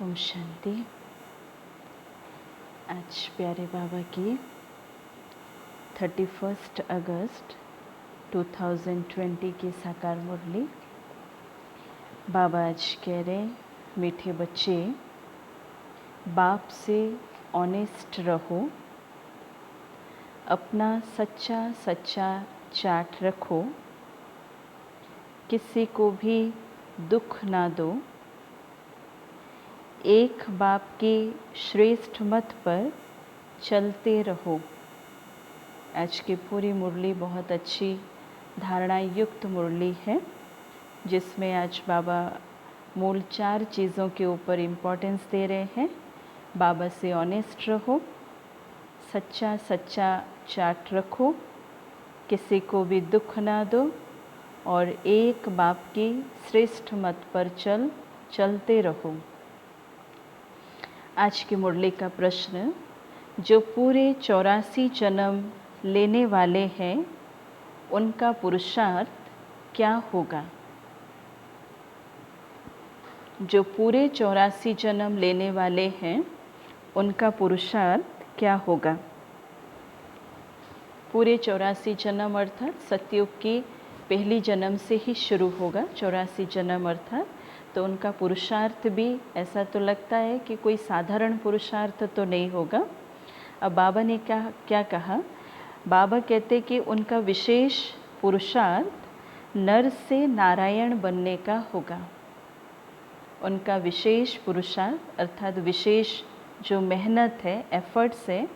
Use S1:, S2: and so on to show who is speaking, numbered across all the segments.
S1: ओम शांति। आज प्यारे बाबा की 31 अगस्त 2020 की साकार मुरली। बाबा आज कह रहे, मीठे बच्चे, बाप से ऑनेस्ट रहो, अपना सच्चा सच्चा चार्ट रखो, किसी को भी दुख ना दो, एक बाप की श्रेष्ठ मत पर चलते रहो। आज की पूरी मुरली बहुत अच्छी धारणा युक्त मुरली है, जिसमें आज बाबा मूल 4 चीज़ों के ऊपर इम्पोर्टेंस दे रहे हैं। बाबा से ऑनेस्ट रहो, सच्चा सच्चा चार्ट रखो, किसी को भी दुख ना दो और एक बाप की श्रेष्ठ मत पर चलते रहो। आज की मुरली का प्रश्न, जो पूरे 84 जन्म लेने वाले हैं उनका पुरुषार्थ क्या होगा? जो पूरे 84 जन्म लेने वाले हैं उनका पुरुषार्थ क्या होगा? पूरे 84 जन्म अर्थात सतयुग की पहली जन्म से ही शुरू होगा 84 जन्म अर्थात, तो उनका पुरुषार्थ भी ऐसा तो लगता है कि कोई साधारण पुरुषार्थ तो नहीं होगा। अब बाबा ने क्या कहा? बाबा कहते कि उनका विशेष पुरुषार्थ नर से नारायण बनने का होगा। उनका विशेष पुरुषार्थ अर्थात विशेष जो मेहनत है, एफर्ट्स है,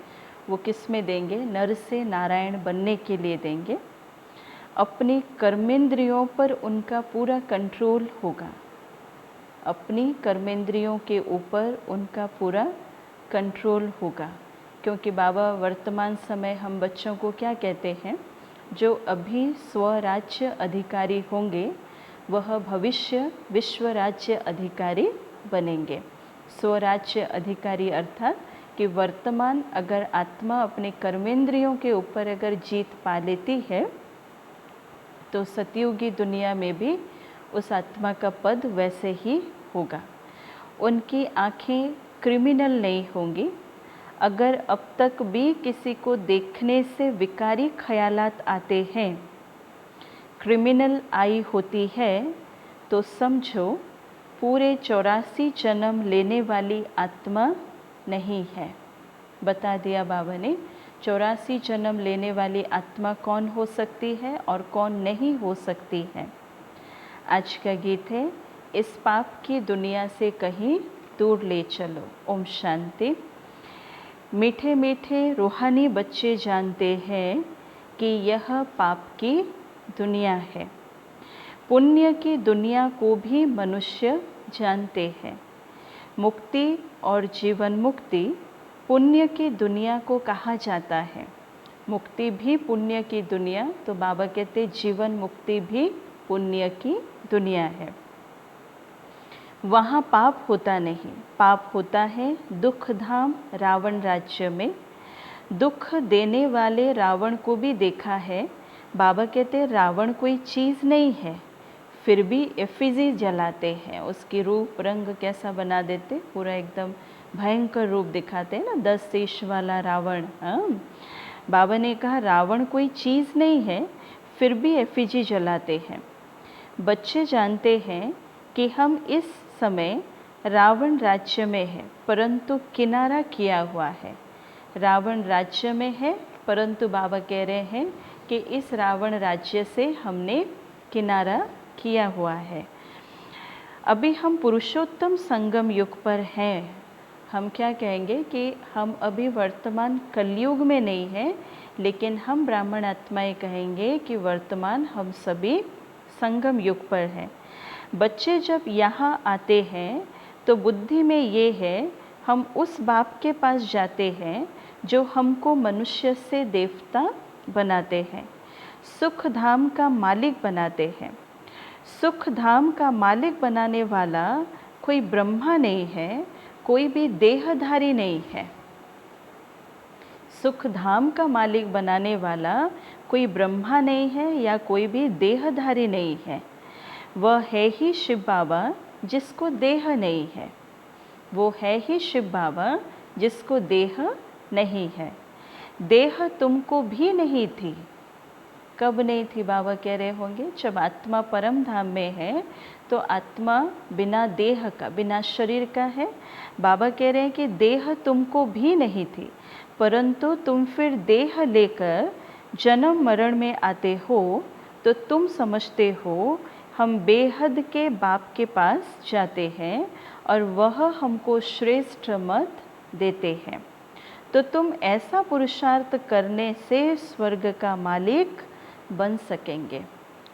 S1: वो किस में देंगे? नर से नारायण बनने के लिए देंगे। अपनी कर्मेंद्रियों पर उनका पूरा कंट्रोल होगा। अपनी कर्मेंद्रियों के ऊपर उनका पूरा कंट्रोल होगा, क्योंकि बाबा वर्तमान समय हम बच्चों को क्या कहते हैं? जो अभी स्वराज्य अधिकारी होंगे वह भविष्य विश्व राज्य अधिकारी बनेंगे। स्वराज्य अधिकारी अर्थात कि वर्तमान अगर आत्मा अपने कर्मेंद्रियों के ऊपर अगर जीत पा लेती है तो सतयुगी दुनिया में भी उस आत्मा का पद वैसे ही होगा। उनकी आँखें क्रिमिनल नहीं होंगी। अगर अब तक भी किसी को देखने से विकारी ख्यालात आते हैं, क्रिमिनल आई होती है, तो समझो पूरे 84 जन्म लेने वाली आत्मा नहीं है। बता दिया बाबा ने 84 जन्म लेने वाली आत्मा कौन हो सकती है और कौन नहीं हो सकती है। आज का गीत है, इस पाप की दुनिया से कहीं दूर ले चलो। ओम शांति। मीठे मीठे रूहानी बच्चे जानते हैं कि यह पाप की दुनिया है। पुण्य की दुनिया को भी मनुष्य जानते हैं। मुक्ति और जीवन मुक्ति पुण्य की दुनिया को कहा जाता है। मुक्ति भी पुण्य की दुनिया, तो बाबा कहते जीवन मुक्ति भी पुण्य की दुनिया है। वहाँ पाप होता नहीं, पाप होता है दुख धाम रावण राज्य में। दुख देने वाले रावण को भी देखा है। बाबा कहते रावण कोई चीज़ नहीं है, फिर भी एफिजी जलाते हैं। उसकी रूप रंग कैसा बना देते, पूरा एकदम भयंकर रूप दिखाते हैं ना, 10 शीश वाला रावण। बाबा ने कहा रावण कोई चीज़ नहीं है, फिर भी एफिजी जलाते हैं। बच्चे जानते हैं कि हम इस समय रावण राज्य में है, परंतु किनारा किया हुआ है। रावण राज्य में है, परंतु बाबा कह रहे हैं कि इस रावण राज्य से हमने किनारा किया हुआ है। अभी हम पुरुषोत्तम संगम युग पर हैं। हम क्या कहेंगे कि हम अभी वर्तमान कलयुग में नहीं हैं, लेकिन हम ब्राह्मण आत्माएं कहेंगे कि वर्तमान हम सभी संगम युग पर हैं। बच्चे जब यहाँ आते हैं तो बुद्धि में ये है, हम उस बाप के पास जाते हैं जो हमको मनुष्य से देवता बनाते हैं, सुख धाम का मालिक बनाते हैं। सुख धाम का मालिक बनाने वाला कोई ब्रह्मा नहीं है, कोई भी देहधारी नहीं है। सुख धाम का मालिक बनाने वाला कोई ब्रह्मा नहीं है या कोई भी देहधारी नहीं है। वह है ही शिव बाबा जिसको देह नहीं है। वो है ही शिव बाबा जिसको देह नहीं है। देह तुमको भी नहीं थी। कब नहीं थी बाबा कह रहे होंगे? जब आत्मा परम धाम में है तो आत्मा बिना देह का, बिना शरीर का है। बाबा कह रहे हैं कि देह तुमको भी नहीं थी, परंतु तुम फिर देह लेकर जन्म मरण में आते हो तो तुम समझते हो हम बेहद के बाप के पास जाते हैं और वह हमको श्रेष्ठ मत देते हैं। तो तुम ऐसा पुरुषार्थ करने से स्वर्ग का मालिक बन सकेंगे।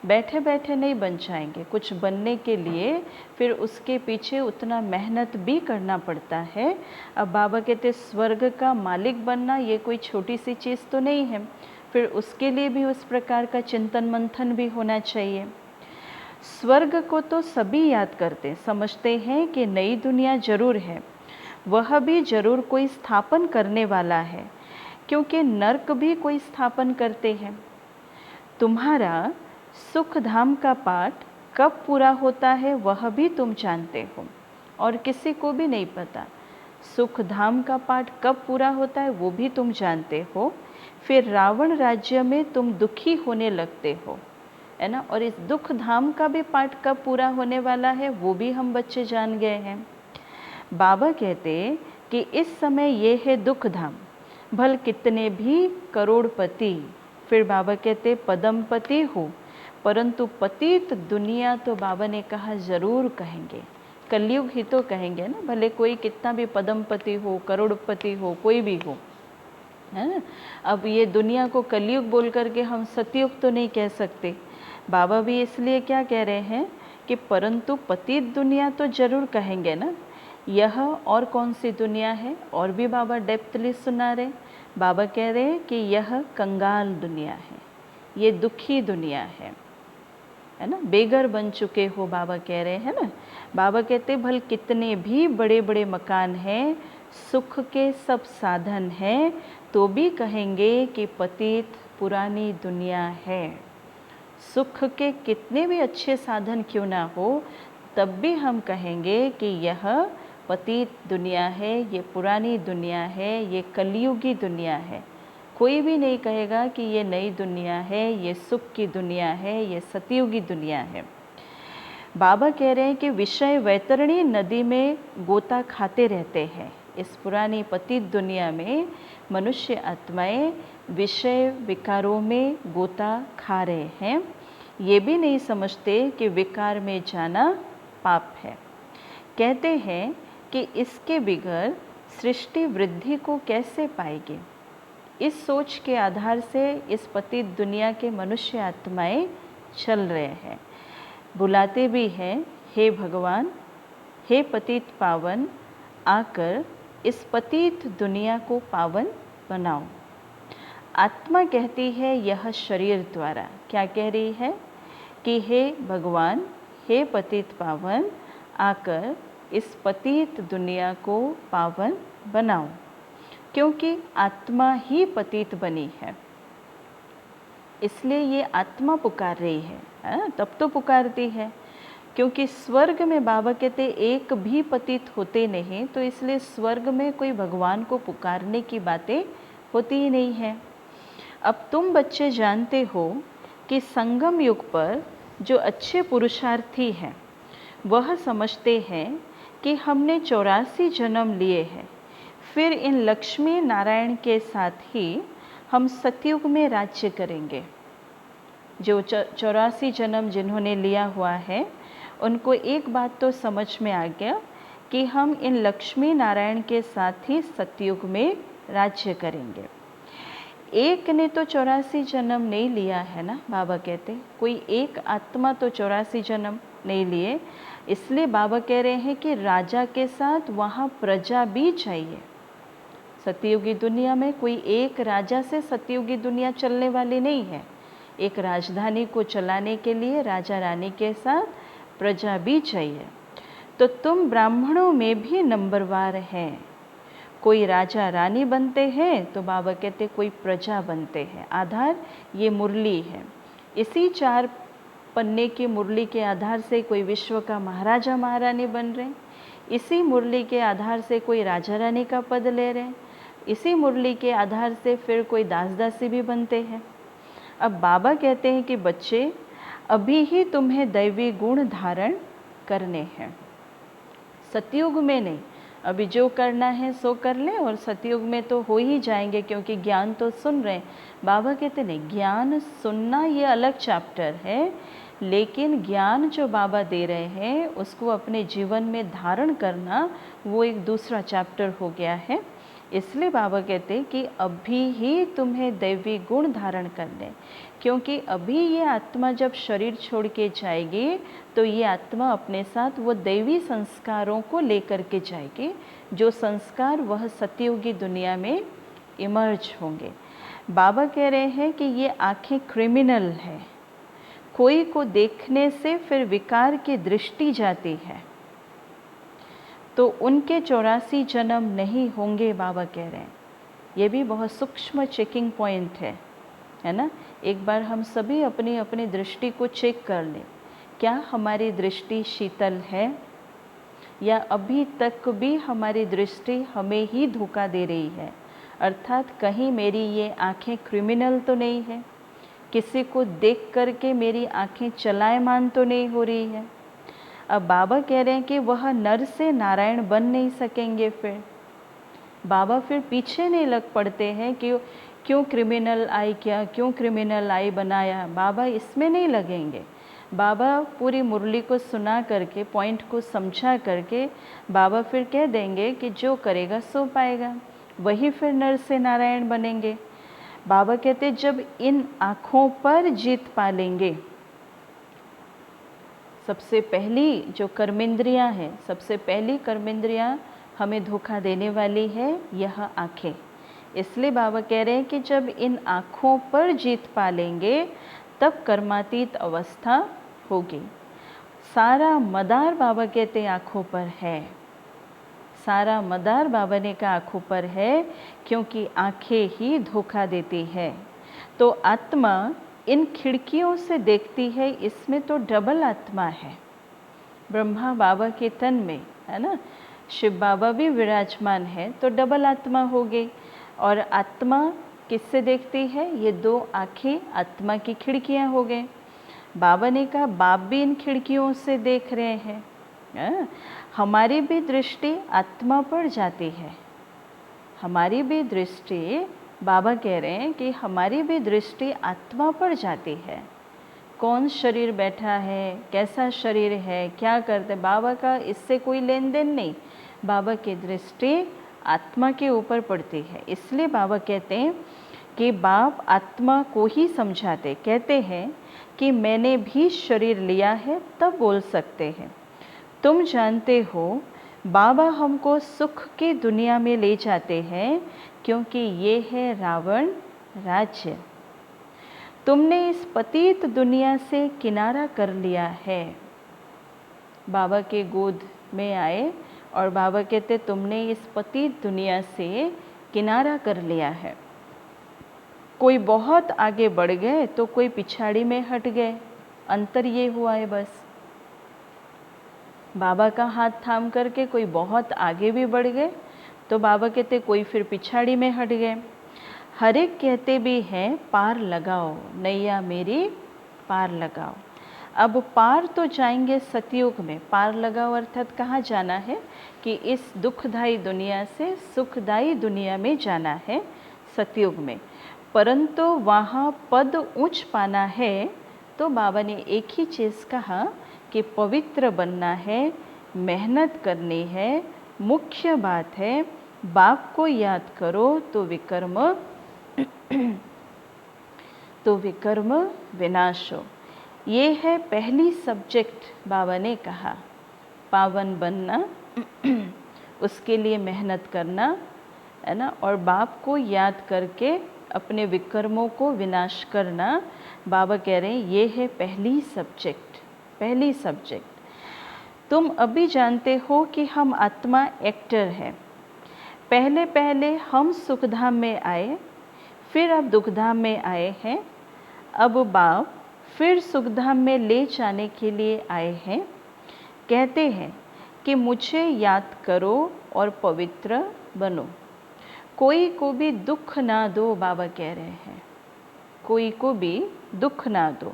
S1: बैठे बैठे नहीं बन जाएंगे। कुछ बनने के लिए फिर उसके पीछे उतना मेहनत भी करना पड़ता है। अब बाबा कहते स्वर्ग का मालिक बनना ये कोई छोटी सी चीज़ तो नहीं है, फिर उसके लिए भी उस प्रकार का चिंतन मंथन भी होना चाहिए। स्वर्ग को तो सभी याद करते, समझते हैं कि नई दुनिया जरूर है, वह भी जरूर कोई स्थापन करने वाला है, क्योंकि नर्क भी कोई स्थापन करते हैं। तुम्हारा सुख धाम का पाठ कब पूरा होता है वह भी तुम जानते हो और किसी को भी नहीं पता। सुख धाम का पाठ कब पूरा होता है वो भी तुम जानते हो। फिर रावण राज्य में तुम दुखी होने लगते हो, है ना। और इस दुख धाम का भी पाठ कब पूरा होने वाला है वो भी हम बच्चे जान गए हैं। बाबा कहते कि इस समय ये है दुख धाम, भल कितने भी करोड़पति, फिर बाबा कहते पदमपति हो, परंतु पतित दुनिया तो बाबा ने कहा ज़रूर कहेंगे, कलयुग ही तो कहेंगे ना। भले कोई कितना भी पदमपति हो, करोड़पति हो, कोई भी हो, है ना। अब ये दुनिया को कलयुग बोल करके हम सतयुग तो नहीं कह सकते। बाबा भी इसलिए क्या कह रहे हैं कि परंतु पतित दुनिया तो ज़रूर कहेंगे ना। यह और कौन सी दुनिया है, और भी बाबा डेप्थली सुना रहे। बाबा कह रहे हैं कि यह कंगाल दुनिया है, ये दुखी दुनिया है ना। बेघर बन चुके हो बाबा कह रहे हैं ना। बाबा कहते भल कितने भी बड़े बड़े मकान हैं, सुख के सब साधन हैं, तो भी कहेंगे कि पतित पुरानी दुनिया है। सुख के कितने भी अच्छे साधन क्यों ना हो, तब भी हम कहेंगे कि यह पतित दुनिया है, ये पुरानी दुनिया है, ये कलयुगी दुनिया है। कोई भी नहीं कहेगा कि ये नई दुनिया है, ये सुख की दुनिया है, ये सतयुगी दुनिया है। बाबा कह रहे हैं कि विषय वैतरणी नदी में गोता खाते रहते हैं। इस पुरानी पतित दुनिया में मनुष्य आत्माएं विषय विकारों में गोता खा रहे हैं। ये भी नहीं समझते कि विकार में जाना पाप है। कहते हैं कि इसके बिगैर सृष्टि वृद्धि को कैसे पाएगी। इस सोच के आधार से इस पतित दुनिया के मनुष्य आत्माएं चल रहे हैं। बुलाते भी हैं, हे भगवान, हे पतित पावन, आकर इस पतित दुनिया को पावन बनाओ। आत्मा कहती है यह शरीर द्वारा, क्या कह रही है कि हे भगवान, हे पतित पावन, आकर इस पतित दुनिया को पावन बनाओ, क्योंकि आत्मा ही पतित बनी है। इसलिए ये आत्मा पुकार रही है, तब तो पुकारती है, क्योंकि स्वर्ग में बाबा कहते एक भी पतित होते नहीं, तो इसलिए स्वर्ग में कोई भगवान को पुकारने की बातें होती ही नहीं है। अब तुम बच्चे जानते हो कि संगम युग पर जो अच्छे पुरुषार्थी हैं वह समझते हैं कि हमने 84 जन्म लिए हैं, फिर इन लक्ष्मी नारायण के साथ ही हम सतयुग में राज्य करेंगे। जो 84 जन्म जिन्होंने लिया हुआ है उनको एक बात तो समझ में आ गया कि हम इन लक्ष्मी नारायण के साथ ही सतयुग में राज्य करेंगे। एक ने तो 84 जन्म नहीं लिया है ना, बाबा कहते कोई एक आत्मा तो 84 जन्म नहीं लिए। इसलिए बाबा कह रहे हैं कि राजा के साथ वहाँ प्रजा भी चाहिए। सतयुगी दुनिया में कोई एक राजा से सतयुगी दुनिया चलने वाली नहीं है। एक राजधानी को चलाने के लिए राजा रानी के साथ प्रजा भी चाहिए। तो तुम ब्राह्मणों में भी नंबरवार हैं। कोई राजा रानी बनते हैं तो बाबा कहते कोई प्रजा बनते हैं। आधार ये मुरली है, इसी 4 पन्ने की मुरली के आधार से कोई विश्व का महाराजा महारानी बन रहे हैं। इसी मुरली के आधार से कोई राजा रानी का पद ले रहे हैं, इसी मुरली के आधार से फिर कोई दास दासी भी बनते हैं। अब बाबा कहते हैं कि बच्चे, अभी ही तुम्हें दैवी गुण धारण करने हैं, सतयुग में नहीं। अभी जो करना है सो कर ले, और सतयुग में तो हो ही जाएंगे, क्योंकि ज्ञान तो सुन रहे हैं। बाबा कहते नहीं, ज्ञान सुनना ये अलग चैप्टर है, लेकिन ज्ञान जो बाबा दे रहे हैं उसको अपने जीवन में धारण करना वो एक दूसरा चैप्टर हो गया है। इसलिए बाबा कहते हैं कि अभी ही तुम्हें दैवी गुण धारण करने, क्योंकि अभी ये आत्मा जब शरीर छोड़ के जाएगी तो ये आत्मा अपने साथ वो दैवी संस्कारों को लेकर के जाएगी, जो संस्कार वह सतयुगी दुनिया में इमर्ज होंगे। बाबा कह रहे हैं कि ये आँखें क्रिमिनल है, कोई को देखने से फिर विकार की दृष्टि जाती है, तो उनके 84 जन्म नहीं होंगे, बाबा कह रहे हैं। ये भी बहुत सूक्ष्म चेकिंग पॉइंट है ना। एक बार हम सभी अपनी अपनी दृष्टि को चेक कर लें, क्या हमारी दृष्टि शीतल है, या अभी तक भी हमारी दृष्टि हमें ही धोखा दे रही है। अर्थात कहीं मेरी ये आँखें क्रिमिनल तो नहीं है, किसी को देख करके मेरी आँखें चलायमान तो नहीं हो रही है। अब बाबा कह रहे हैं कि वह नर से नारायण बन नहीं सकेंगे। फिर बाबा फिर पीछे नहीं लग पड़ते हैं कि क्यों क्रिमिनल आई, क्या क्यों क्रिमिनल आई बनाया, बाबा इसमें नहीं लगेंगे। बाबा पूरी मुरली को सुना करके, पॉइंट को समझा करके बाबा फिर कह देंगे कि जो करेगा सो पाएगा, वही फिर नर से नारायण बनेंगे। बाबा कहते जब इन आँखों पर जीत पा लेंगे, सबसे पहली जो कर्मेंद्रियां हैं, सबसे पहली कर्मेंद्रियां हमें धोखा देने वाली है यह आँखें। इसलिए बाबा कह रहे हैं कि जब इन आँखों पर जीत पा लेंगे तब कर्मातीत अवस्था होगी। सारा मदार बाबा कहते हैं आँखों पर है, सारा मदार बाबा ने कहा आँखों पर है, क्योंकि आँखें ही धोखा देती है। तो आत्मा इन खिड़कियों से देखती है, इसमें तो डबल आत्मा है। ब्रह्मा बाबा के तन में है ना, शिव बाबा भी विराजमान है, तो डबल आत्मा हो गई। और आत्मा किससे देखती है, ये दो आँखें आत्मा की खिड़कियाँ हो गए। बाबा ने कहा बाप भी इन खिड़कियों से देख रहे हैं। हमारी भी दृष्टि आत्मा पर जाती है, हमारी भी दृष्टि, बाबा कह रहे हैं कि हमारी भी दृष्टि आत्मा पर जाती है। कौन शरीर बैठा है, कैसा शरीर है, क्या करते, बाबा का इससे कोई लेन देन नहीं। बाबा की दृष्टि आत्मा के ऊपर पड़ती है। इसलिए बाबा कहते हैं कि बाप आत्मा को ही समझाते, कहते हैं कि मैंने भी शरीर लिया है तब बोल सकते हैं। तुम जानते हो बाबा हमको सुख की दुनिया में ले जाते हैं, क्योंकि ये है रावण राज्य। तुमने इस पतित दुनिया से किनारा कर लिया है। बाबा के गोद में आए और बाबा कहते तुमने इस पतित दुनिया से किनारा कर लिया है। कोई बहुत आगे बढ़ गए तो कोई पिछाड़ी में हट गए, अंतर ये हुआ है बस। बाबा का हाथ थाम करके कोई बहुत आगे भी बढ़ गए तो बाबा कहते कोई फिर पिछाड़ी में हट गए। हर एक कहते भी हैं पार लगाओ नैया मेरी पार लगाओ। अब पार तो जाएंगे सतयुग में, पार लगाओ अर्थात कहाँ जाना है कि इस दुखदायी दुनिया से सुखदायी दुनिया में जाना है सतयुग में। परंतु वहाँ पद ऊंच पाना है तो बाबा ने एक ही चीज़ कहा कि पवित्र बनना है, मेहनत करनी है, मुख्य बात है बाप को याद करो तो विकर्म विनाश हो। ये है पहली सब्जेक्ट बाबा ने कहा, पावन बनना उसके लिए मेहनत करना है ना, और बाप को याद करके अपने विकर्मों को विनाश करना। बाबा कह रहे हैं ये है पहली सब्जेक्ट, पहली सब्जेक्ट। तुम अभी जानते हो कि हम आत्मा एक्टर है। पहले पहले हम सुखधाम में आए, फिर अब दुखधाम में आए हैं। अब बाप फिर सुखधाम में ले जाने के लिए आए हैं। कहते हैं कि मुझे याद करो और पवित्र बनो। कोई को भी दुख ना दो, बाबा कह रहे हैं, कोई को भी दुख ना दो।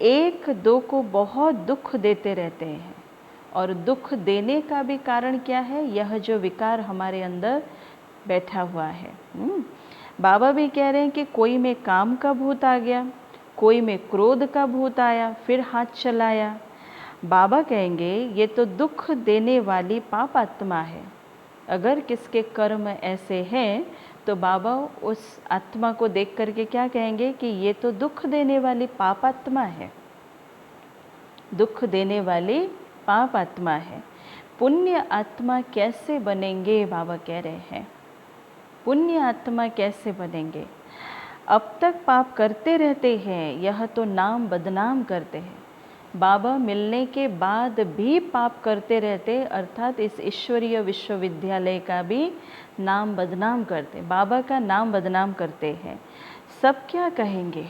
S1: एक दो को बहुत दुख देते रहते हैं, और दुख देने का भी कारण क्या है? यह जो विकार हमारे अंदर बैठा हुआ है। बाबा भी कह रहे हैं कि कोई में काम का भूत आ गया, कोई में क्रोध का भूत आया, फिर हाथ चलाया। बाबा कहेंगे ये तो दुख देने वाली पाप आत्मा है। अगर किसके कर्म ऐसे हैं तो बाबा उस आत्मा को देख करके क्या कहेंगे कि ये तो दुख देने वाली पाप आत्मा है, दुख देने वाली पाप आत्मा है। पुण्य आत्मा कैसे बनेंगे? बाबा कह रहे हैं पुण्य आत्मा कैसे बनेंगे? अब तक पाप करते रहते हैं, यह तो नाम बदनाम करते हैं। बाबा मिलने के बाद भी पाप करते रहते, अर्थात इस ईश्वरीय विश्वविद्यालय का भी नाम बदनाम करते, बाबा का नाम बदनाम करते हैं। सब क्या कहेंगे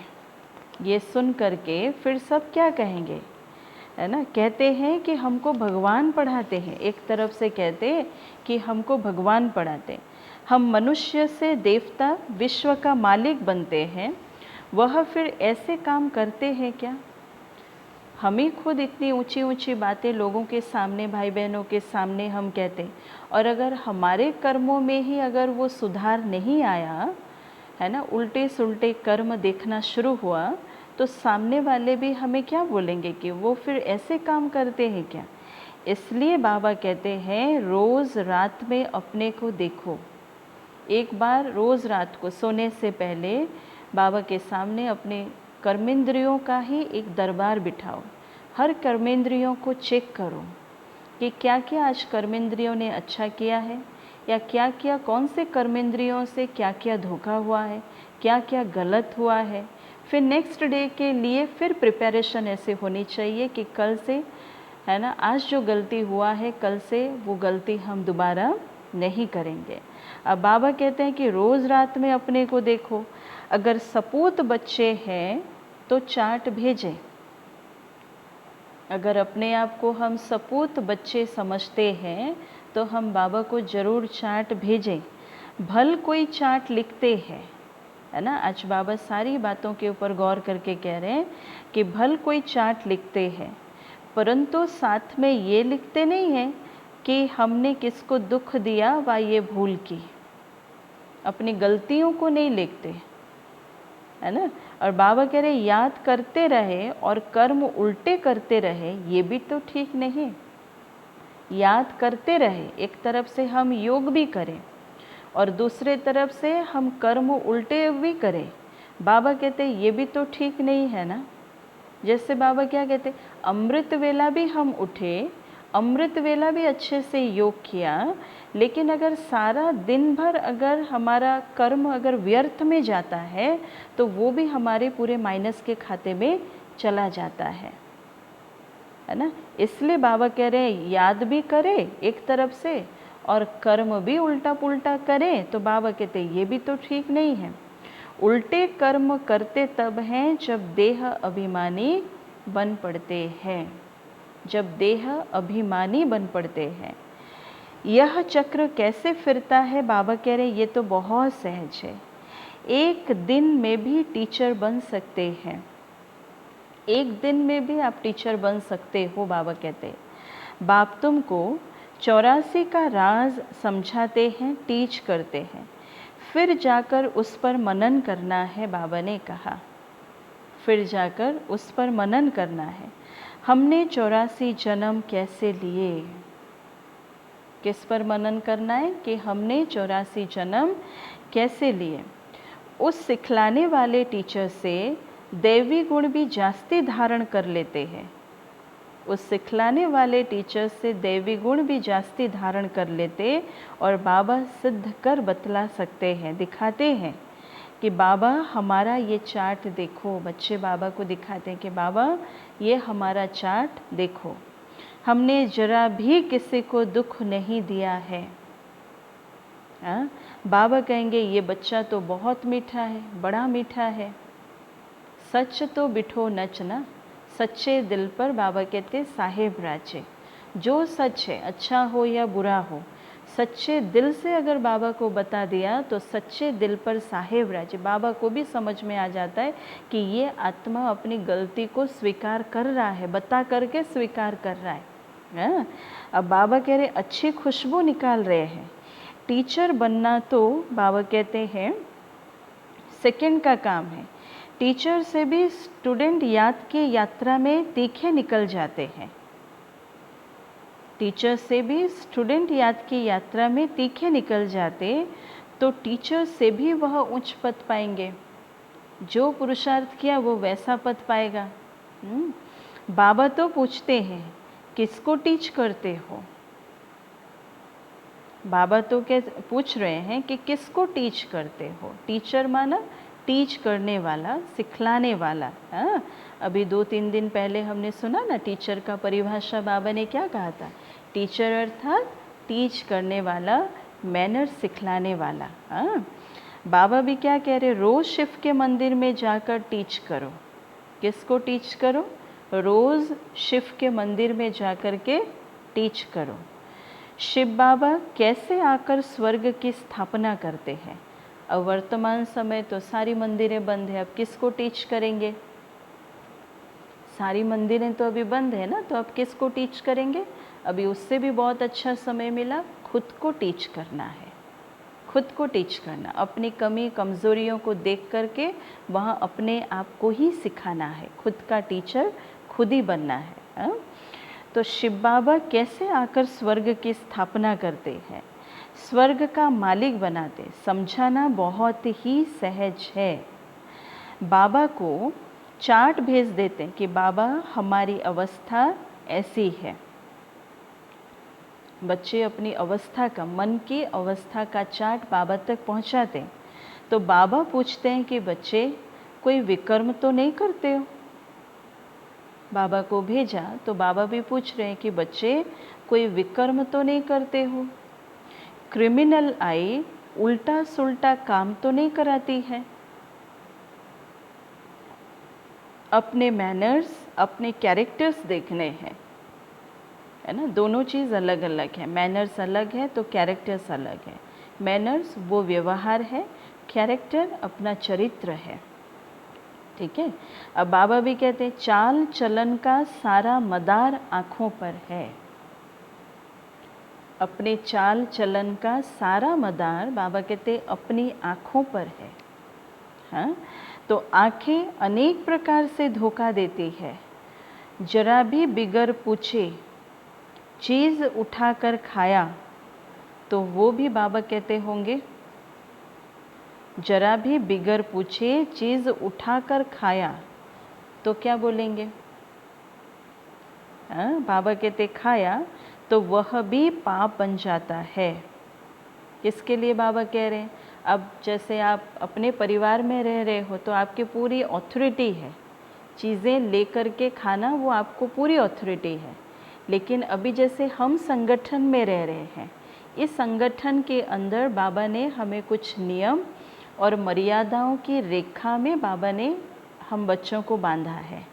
S1: ये सुन करके? फिर सब क्या कहेंगे, है ना? कहते हैं कि हमको भगवान पढ़ाते हैं, एक तरफ से कहते हैं कि हमको भगवान पढ़ाते, हम मनुष्य से देवता विश्व का मालिक बनते हैं, वह फिर ऐसे काम करते हैं क्या? हम ही खुद इतनी ऊंची ऊंची बातें लोगों के सामने, भाई बहनों के सामने हम कहते, और अगर हमारे कर्मों में ही अगर वो सुधार नहीं आया, है ना, उल्टे सुल्टे कर्म देखना शुरू हुआ, तो सामने वाले भी हमें क्या बोलेंगे कि वो फिर ऐसे काम करते हैं क्या? इसलिए बाबा कहते हैं रोज़ रात में अपने को देखो। एक बार रोज़ रात को सोने से पहले बाबा के सामने अपने कर्मेंद्रियों का ही एक दरबार बिठाओ। हर कर्मेंद्रियों को चेक करो कि क्या क्या आज कर्मेंद्रियों ने अच्छा किया है, या क्या क्या, कौन से कर्मेंद्रियों से क्या क्या धोखा हुआ है, क्या क्या गलत हुआ है। फिर नेक्स्ट डे के लिए फिर प्रिपरेशन ऐसे होनी चाहिए कि कल से, है ना, आज जो गलती हुआ है कल से वो गलती हम दोबारा नहीं करेंगे। अब बाबा कहते हैं कि रोज़ रात में अपने को देखो। अगर सपूत बच्चे हैं तो चार्ट भेजें। अगर अपने आप को हम सपूत बच्चे समझते हैं तो हम बाबा को ज़रूर चार्ट भेजें। भल कोई चार्ट लिखते हैं, है ना, आज बाबा सारी बातों के ऊपर गौर करके कह रहे हैं कि भल कोई चार्ट लिखते हैं, परंतु साथ में ये लिखते नहीं हैं कि हमने किसको दुख दिया व ये भूल की। अपनी गलतियों को नहीं लिखते, है ना। और बाबा कह रहे याद करते रहे और कर्म उल्टे करते रहे, ये भी तो ठीक नहीं। याद करते रहे, एक तरफ से हम योग भी करें और दूसरे तरफ से हम कर्म उल्टे भी करें। बाबा कहते ये भी तो ठीक नहीं है ना। जैसे बाबा क्या कहते, अमृत वेला भी हम उठे, अमृत वेला भी अच्छे से योग किया, लेकिन अगर सारा दिन भर अगर हमारा कर्म अगर व्यर्थ में जाता है तो वो भी हमारे पूरे माइनस के खाते में चला जाता है ना। इसलिए बाबा कह रहे हैं याद भी करें एक तरफ से और कर्म भी उल्टा पुल्टा करें, तो बाबा कहते ये भी तो ठीक नहीं है। उल्टे कर्म करते तब हैं जब देह अभिमानी बन पड़ते हैं, जब देह अभिमानी बन पड़ते हैं। यह चक्र कैसे फिरता है? बाबा कह रहे ये तो बहुत सहज है। एक दिन में भी टीचर बन सकते हैं, एक दिन में भी आप टीचर बन सकते हो। बाबा कहते बाप तुमको 84 का राज समझाते हैं, टीच करते हैं, फिर जाकर उस पर मनन करना है। बाबा ने कहा फिर जाकर उस पर मनन करना है। हमने 84 जन्म कैसे लिए? किस पर मनन करना है कि हमने 84 जन्म कैसे लिए। उस सिखलाने वाले टीचर से दैवी गुण भी जास्ती धारण कर लेते हैं, उस सिखलाने वाले टीचर से दैवी गुण भी जास्ती धारण कर लेते, और बाबा सिद्ध कर बतला सकते हैं, दिखाते हैं कि बाबा हमारा ये चार्ट देखो। बच्चे बाबा को दिखाते हैं कि बाबा ये हमारा चार्ट देखो, हमने जरा भी किसी को दुख नहीं दिया है। हाँ, बाबा कहेंगे ये बच्चा तो बहुत मीठा है, बड़ा मीठा है। सच तो बिठो नच ना, सच्चे दिल पर बाबा कहते साहेब राजे। जो सच है, अच्छा हो या बुरा हो, सच्चे दिल से अगर बाबा को बता दिया तो सच्चे दिल पर साहेब राजे। बाबा को भी समझ में आ जाता है कि ये आत्मा अपनी गलती को स्वीकार कर रहा है, बता करके स्वीकार कर रहा है। अब बाबा कह रहे अच्छी खुशबू निकाल रहे हैं। टीचर बनना तो बाबा कहते हैं सेकंड का काम है। टीचर से भी स्टूडेंट याद की यात्रा में तीखे निकल जाते हैं। टीचर से भी स्टूडेंट याद की यात्रा में तीखे निकल जाते तो टीचर से भी वह उच्च पद पाएंगे। जो पुरुषार्थ किया वो वैसा पद पाएगा। बाबा तो पूछते हैं किसको टीच करते हो। बाबा तो क्या पूछ रहे हैं कि किसको टीच करते हो। टीचर माना टीच करने वाला, सिखलाने वाला। अभी 2-3 दिन पहले हमने सुना ना टीचर का परिभाषा बाबा ने क्या कहा था। टीचर अर्थात टीच करने वाला, मैनर सिखलाने वाला। बाबा भी क्या कह रहे, रोज़ शिव के मंदिर में जाकर टीच करो। किसको टीच करो? रोज़ शिव के मंदिर में जाकर के टीच करो। शिव बाबा कैसे आकर स्वर्ग की स्थापना करते हैं। अब वर्तमान समय तो सारी मंदिरें बंद है, अब किसको टीच करेंगे? सारी मंदिरें तो अभी बंद है ना, तो अब किसको टीच करेंगे? अभी उससे भी बहुत अच्छा समय मिला, खुद को टीच करना है। खुद को टीच करना, अपनी कमी कमज़ोरियों को देख करके वहाँ अपने आप को ही सिखाना है। खुद का टीचर खुद ही बनना है। तो शिव बाबा कैसे आकर स्वर्ग की स्थापना करते हैं, स्वर्ग का मालिक बनाते। समझाना बहुत ही सहज है। बाबा को चार्ट भेज देते हैं कि बाबा हमारी अवस्था ऐसी है। बच्चे अपनी अवस्था का, मन की अवस्था का चार्ट बाबा तक पहुंचाते हैं। तो बाबा पूछते हैं कि बच्चे कोई विकर्म तो नहीं करते हो। बाबा को भेजा तो बाबा भी पूछ रहे हैं कि बच्चे कोई विकर्म तो नहीं करते हो। क्रिमिनल आई उल्टा सुल्टा काम तो नहीं कराती है। अपने मैनर्स, अपने कैरेक्टर्स देखने हैं, है ना। दोनों चीज़ अलग अलग है। मैनर्स अलग है तो कैरेक्टर्स अलग है। मैनर्स वो व्यवहार है, कैरेक्टर अपना चरित्र है। ठीक है। अब बाबा भी कहते हैं चाल चलन का सारा मदार आँखों पर है। अपने चाल चलन का सारा मदार बाबा कहते अपनी आँखों पर है। हाँ, तो आँखें अनेक प्रकार से धोखा देती है। जरा भी बिगर पूछे चीज़ उठाकर खाया तो वो भी बाबा कहते होंगे। जरा भी बिगर पूछे चीज़ उठाकर खाया तो क्या बोलेंगे? बाबा कहते खाया तो वह भी पाप बन जाता है। किसके लिए बाबा कह रहे हैं? अब जैसे आप अपने परिवार में रह रहे हो तो आपकी पूरी अथॉरिटी है, चीज़ें लेकर के खाना वो आपको पूरी अथॉरिटी है। लेकिन अभी जैसे हम संगठन में रह रहे हैं, इस संगठन के अंदर बाबा ने हमें कुछ नियम और मर्यादाओं की रेखा में बाबा ने हम बच्चों को बांधा है।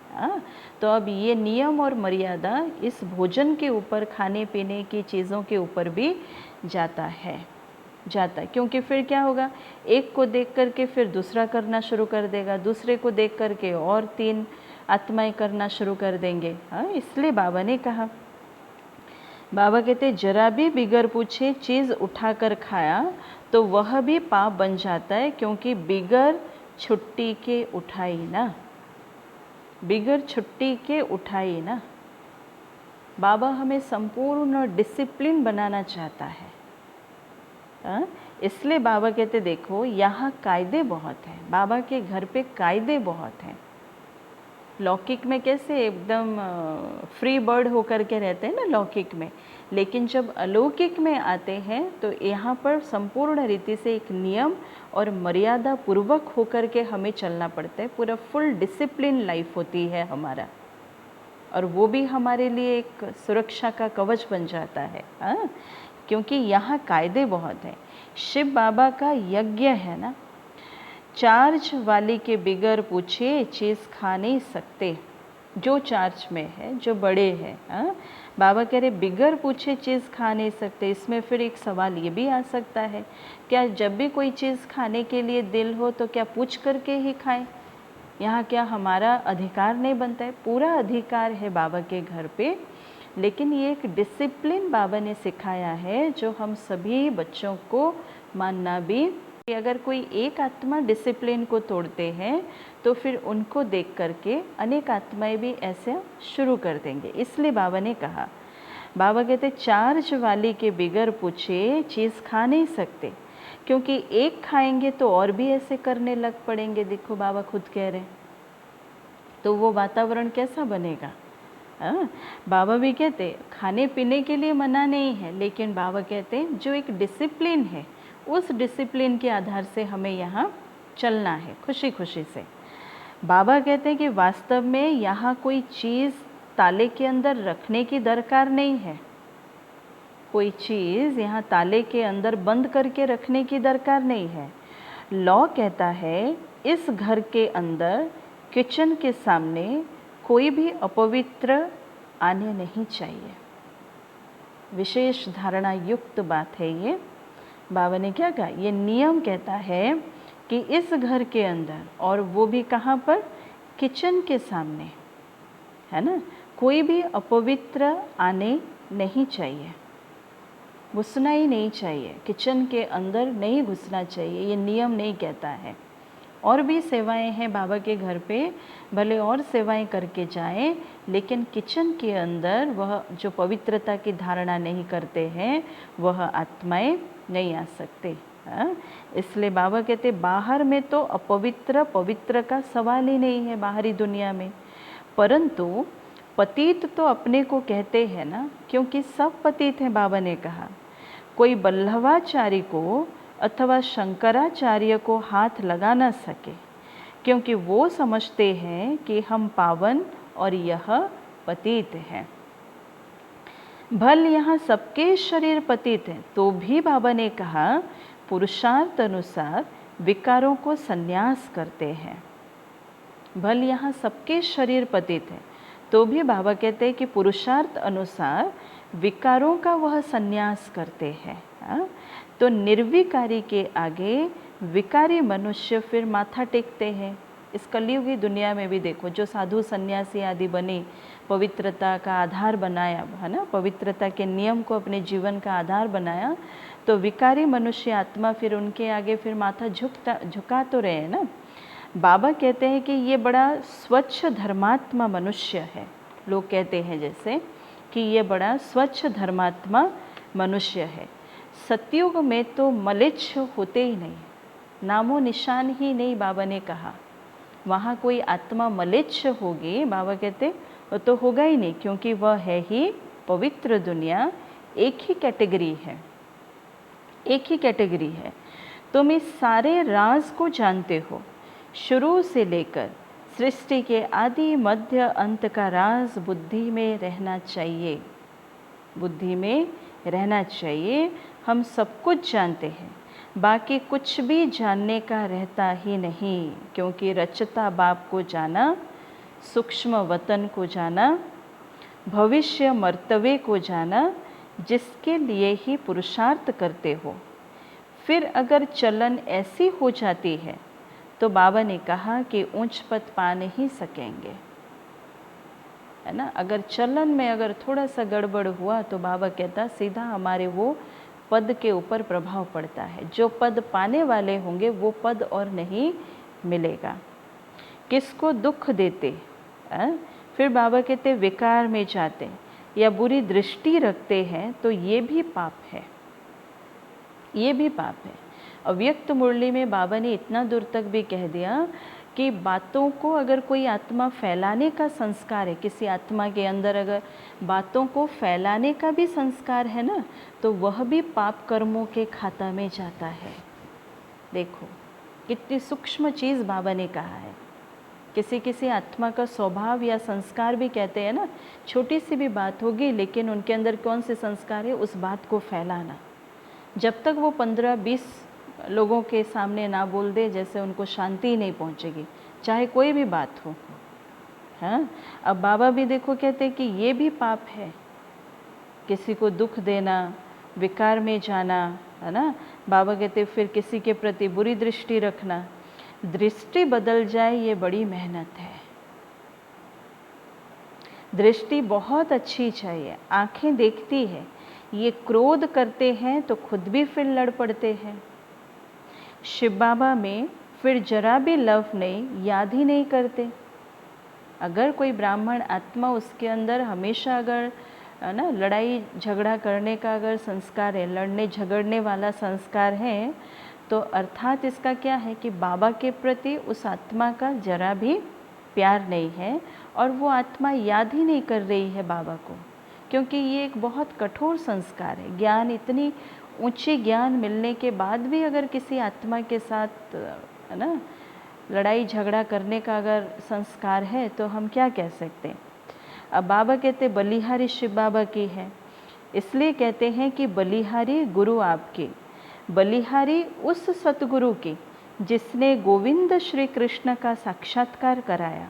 S1: तो अब ये नियम और मर्यादा इस भोजन के ऊपर, खाने पीने की चीज़ों के ऊपर भी जाता है। क्योंकि फिर क्या होगा, एक को देख करके फिर दूसरा करना शुरू कर देगा, दूसरे को देख करके और 3 आत्माएं करना शुरू कर देंगे। इसलिए बाबा ने कहा, बाबा कहते जरा भी बिगर पूछे चीज़ उठाकर खाया तो वह भी पाप बन जाता है, क्योंकि बिगर छुट्टी के उठाई ना, बिगर छुट्टी के उठाई ना। बाबा हमें संपूर्ण डिसिप्लिन बनाना चाहता है। इसलिए बाबा कहते देखो यहाँ कायदे बहुत हैं, बाबा के घर पे कायदे बहुत हैं। लौकिक में कैसे एकदम फ्री बर्ड होकर के रहते हैं ना लौकिक में, लेकिन जब अलौकिक में आते हैं तो यहाँ पर संपूर्ण रीति से एक नियम और मर्यादा पूर्वक होकर के हमें चलना पड़ता है। पूरा फुल डिसिप्लिन लाइफ होती है हमारा, और वो भी हमारे लिए एक सुरक्षा का कवच बन जाता है। क्योंकि यहाँ कायदे बहुत हैं। शिव बाबा का यज्ञ है ना, चार्ज वाली के बिगर पूछे चीज़ खा नहीं सकते। जो चार्ज में है, जो बड़े हैं। हाँ, बाबा कह रहे बिगर पूछे चीज़ खा नहीं सकते। इसमें फिर एक सवाल ये भी आ सकता है, क्या जब भी कोई चीज़ खाने के लिए दिल हो तो क्या पूछ करके ही खाएं? यहाँ क्या हमारा अधिकार नहीं बनता है? पूरा अधिकार है बाबा के घर पे, लेकिन ये एक डिसिप्लिन बाबा ने सिखाया है जो हम सभी बच्चों को मानना भी। अगर कोई एक आत्मा डिसिप्लिन को तोड़ते हैं तो फिर उनको देख करके अनेक आत्माएं भी ऐसे शुरू कर देंगे। इसलिए बाबा ने कहा, बाबा कहते चार्ज वाली के बिगर पूछे चीज़ खा नहीं सकते, क्योंकि एक खाएंगे तो और भी ऐसे करने लग पड़ेंगे। देखो बाबा खुद कह रहे हैं, तो वो वातावरण कैसा बनेगा? हाँ, बाबा भी कहते खाने पीने के लिए मना नहीं है, लेकिन बाबा कहते हैं जो एक डिसिप्लिन है उस डिसिप्लिन के आधार से हमें यहाँ चलना है खुशी खुशी से। बाबा कहते हैं कि वास्तव में यहाँ कोई चीज़ ताले के अंदर रखने की दरकार नहीं है, कोई चीज़ यहाँ ताले के अंदर बंद करके रखने की दरकार नहीं है। लॉ कहता है इस घर के अंदर किचन के सामने कोई भी अपवित्र आने नहीं चाहिए। विशेष धारणा युक्त बात है ये। बाबा ने क्या कहा, ये नियम कहता है कि इस घर के अंदर, और वो भी कहाँ पर, किचन के सामने, है ना, कोई भी अपवित्र आने नहीं चाहिए, घुसना ही नहीं चाहिए, किचन के अंदर नहीं घुसना चाहिए, ये नियम नहीं कहता है। और भी सेवाएं हैं बाबा के घर पे, भले और सेवाएं करके जाएं, लेकिन किचन के अंदर वह जो पवित्रता की धारणा नहीं करते हैं वह आत्माएं नहीं आ सकते। हाँ? इसलिए बाबा कहते बाहर में तो अपवित्र पवित्र का सवाल ही नहीं है बाहरी दुनिया में, परंतु पतित तो अपने को कहते हैं ना, क्योंकि सब पतित हैं। बाबा ने कहा कोई बल्लभाचारी को अथवा शंकराचार्य को हाथ लगा ना सके, क्योंकि वो समझते हैं कि हम पावन और यह पतित हैं। भल यहाँ सबके शरीर पतित हैं, तो भी बाबा ने कहा पुरुषार्थ अनुसार विकारों को संन्यास करते हैं। भल यहाँ सबके शरीर पतित हैं, तो भी बाबा कहते हैं कि पुरुषार्थ अनुसार विकारों का वह संन्यास करते हैं। तो निर्विकारी के आगे विकारी मनुष्य फिर माथा टेकते हैं। इस कलयुगी दुनिया में भी देखो, जो साधु सन्यासी आदि बने, पवित्रता का आधार बनाया, है ना, पवित्रता के नियम को अपने जीवन का आधार बनाया, तो विकारी मनुष्य आत्मा फिर उनके आगे फिर माथा झुका तो रहे हैं ना। बाबा कहते हैं कि ये बड़ा स्वच्छ धर्मात्मा मनुष्य है। लोग कहते हैं जैसे कि ये बड़ा स्वच्छ धर्मात्मा मनुष्य है। सतयुग में तो मलिच्छ होते ही नहीं, नामो निशान ही नहीं। बाबा ने कहा वहाँ कोई आत्मा मलिच्छ होगी, बाबा कहते वो तो होगा ही नहीं, क्योंकि वह है ही पवित्र दुनिया। एक ही कैटेगरी है, एक ही कैटेगरी है। तुम इस सारे राज को जानते हो, शुरू से लेकर सृष्टि के आदि मध्य अंत का राज बुद्धि में रहना चाहिए, बुद्धि में रहना चाहिए। हम सब कुछ जानते हैं, बाकी कुछ भी जानने का रहता ही नहीं, क्योंकि रचता बाप को जाना, सूक्ष्म वतन को जाना, भविष्य मर्तव्य को जाना, जिसके लिए ही पुरुषार्थ करते हो। फिर अगर चलन ऐसी हो जाती है तो बाबा ने कहा कि ऊंच पद पा नहीं सकेंगे, है ना। अगर चलन में अगर थोड़ा सा गड़बड़ हुआ तो बाबा कहता सीधा हमारे वो पद के ऊपर प्रभाव पड़ता है। जो पद पाने वाले होंगे वो पद और नहीं मिलेगा। किसको दुख देते, फिर बाबा कहते विकार में जाते या बुरी दृष्टि रखते हैं तो ये भी पाप है, ये भी पाप है। अव्यक्त मुरली में बाबा ने इतना दूर तक भी कह दिया कि बातों को अगर कोई आत्मा फैलाने का संस्कार है, किसी आत्मा के अंदर अगर बातों को फैलाने का भी संस्कार है ना, तो वह भी पाप कर्मों के खाता में जाता है। देखो कितनी सूक्ष्म चीज़ बाबा ने कहा है। किसी किसी आत्मा का स्वभाव या संस्कार भी कहते हैं ना, छोटी सी भी बात होगी लेकिन उनके अंदर कौन से संस्कार है, उस बात को फैलाना। जब तक वो 15-20 लोगों के सामने ना बोल दे, जैसे उनको शांति नहीं पहुंचेगी, चाहे कोई भी बात हो, हाँ, अब बाबा भी देखो कहते हैं कि ये भी पाप है, किसी को दुख देना, विकार में जाना, है ना। बाबा कहते फिर किसी के प्रति बुरी दृष्टि रखना, दृष्टि बदल जाए ये बड़ी मेहनत है। दृष्टि बहुत अच्छी चाहिए, आंखें देखती है, ये क्रोध करते हैं तो खुद भी फिर लड़ पड़ते हैं। शिव बाबा में फिर जरा भी लव नहीं, याद ही नहीं करते। अगर कोई ब्राह्मण आत्मा उसके अंदर हमेशा अगर ना लड़ाई झगड़ा करने का अगर संस्कार है, लड़ने झगड़ने वाला संस्कार है, तो अर्थात इसका क्या है कि बाबा के प्रति उस आत्मा का जरा भी प्यार नहीं है और वो आत्मा याद ही नहीं कर रही है बाबा को, क्योंकि ये एक बहुत कठोर संस्कार है। ज्ञान, इतनी ऊंची ज्ञान मिलने के बाद भी अगर किसी आत्मा के साथ, है ना, लड़ाई झगड़ा करने का अगर संस्कार है तो हम क्या कह सकते हैं। अब बाबा कहते बलिहारी शिव बाबा की है, इसलिए कहते हैं कि बलिहारी गुरु आपकी, बलिहारी उस सतगुरु की जिसने गोविंद श्री कृष्ण का साक्षात्कार कराया।